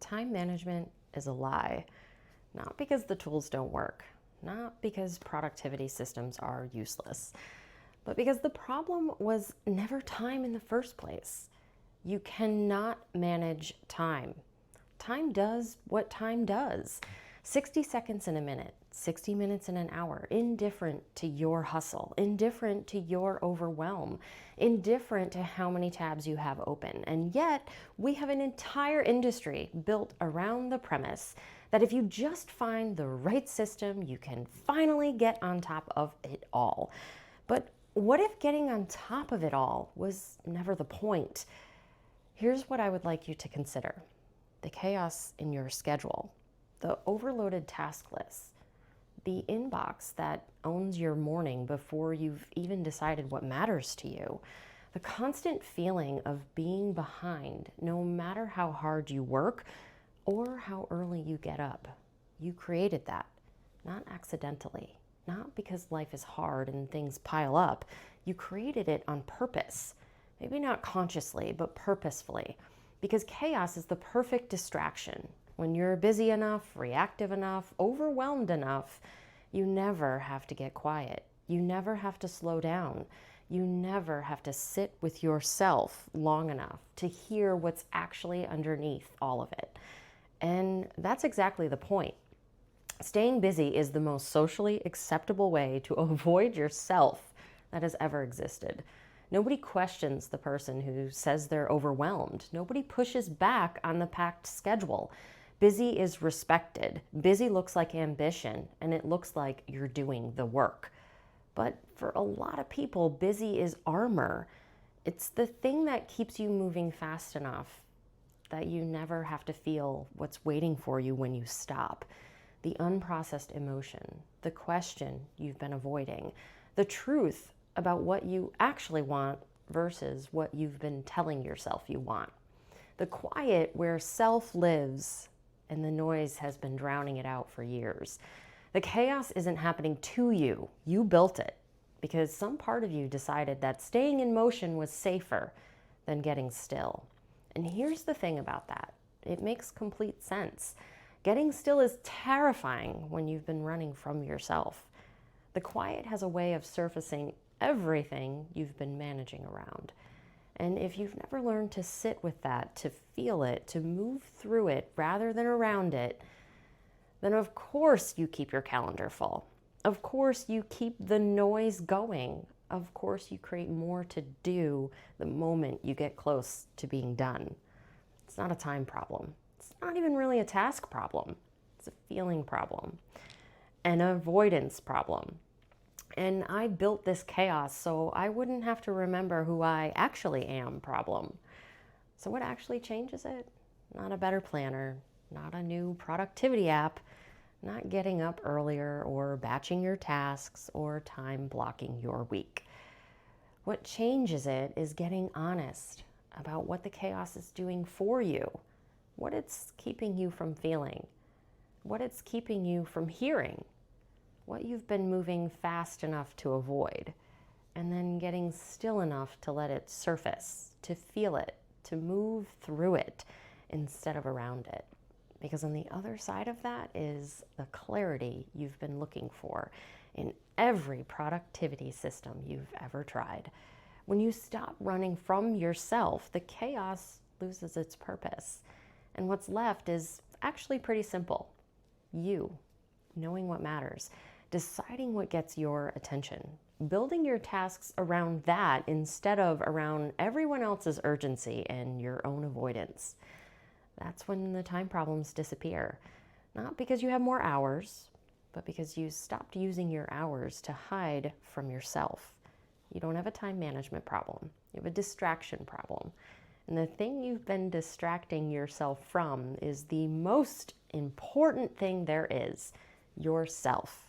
Time management is a lie, not because the tools don't work, not because productivity systems are useless, but because the problem was never time in the first place. You cannot manage time. Time does what time does. 60 seconds in a minute, 60 minutes in an hour, indifferent to your hustle, indifferent to your overwhelm, indifferent to how many tabs you have open. And yet, we have an entire industry built around the premise that if you just find the right system, you can finally get on top of it all. But what if getting on top of it all was never the point? Here's what I would like you to consider: the chaos in your schedule, the overloaded task list, the inbox that owns your morning before you've even decided what matters to you, the constant feeling of being behind no matter how hard you work or how early you get up. You created that, not accidentally, not because life is hard and things pile up. You created it on purpose. Maybe not consciously, but purposefully, because chaos is the perfect distraction. When you're busy enough, reactive enough, overwhelmed enough, you never have to get quiet. You never have to slow down. You never have to sit with yourself long enough to hear what's actually underneath all of it. And that's exactly the point. Staying busy is the most socially acceptable way to avoid yourself that has ever existed. Nobody questions the person who says they're overwhelmed. Nobody pushes back on the packed schedule. Busy is respected. Busy looks like ambition, and it looks like you're doing the work. But for a lot of people, busy is armor. It's the thing that keeps you moving fast enough that you never have to feel what's waiting for you when you stop. The unprocessed emotion, the question you've been avoiding, the truth about what you actually want versus what you've been telling yourself you want. The quiet where self lives and the noise has been drowning it out for years. The chaos isn't happening to you. You built it because some part of you decided that staying in motion was safer than getting still. And here's the thing about that. It makes complete sense. Getting still is terrifying when you've been running from yourself. The quiet has a way of surfacing everything you've been managing around. And if you've never learned to sit with that, to feel it, to move through it rather than around it, then of course you keep your calendar full. Of course you keep the noise going. Of course you create more to do the moment you get close to being done. It's not a time problem. It's not even really a task problem. It's a feeling problem, an avoidance problem. And I built this chaos so I wouldn't have to remember who I actually am problem. So what actually changes it? Not a better planner, not a new productivity app, not getting up earlier or batching your tasks or time blocking your week. What changes it is getting honest about what the chaos is doing for you, what it's keeping you from feeling, what it's keeping you from hearing, what you've been moving fast enough to avoid, and then getting still enough to let it surface, to feel it, to move through it instead of around it. Because on the other side of that is the clarity you've been looking for in every productivity system you've ever tried. When you stop running from yourself, the chaos loses its purpose. And what's left is actually pretty simple. You, knowing what matters, deciding what gets your attention, building your tasks around that instead of around everyone else's urgency and your own avoidance. That's when the time problems disappear. Not because you have more hours, but because you stopped using your hours to hide from yourself. You don't have a time management problem. You have a distraction problem. And the thing you've been distracting yourself from is the most important thing there is, yourself.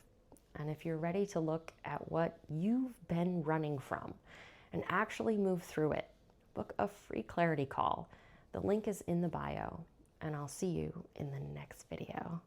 And if you're ready to look at what you've been running from and actually move through it, book a free clarity call. The link is in the bio, and I'll see you in the next video.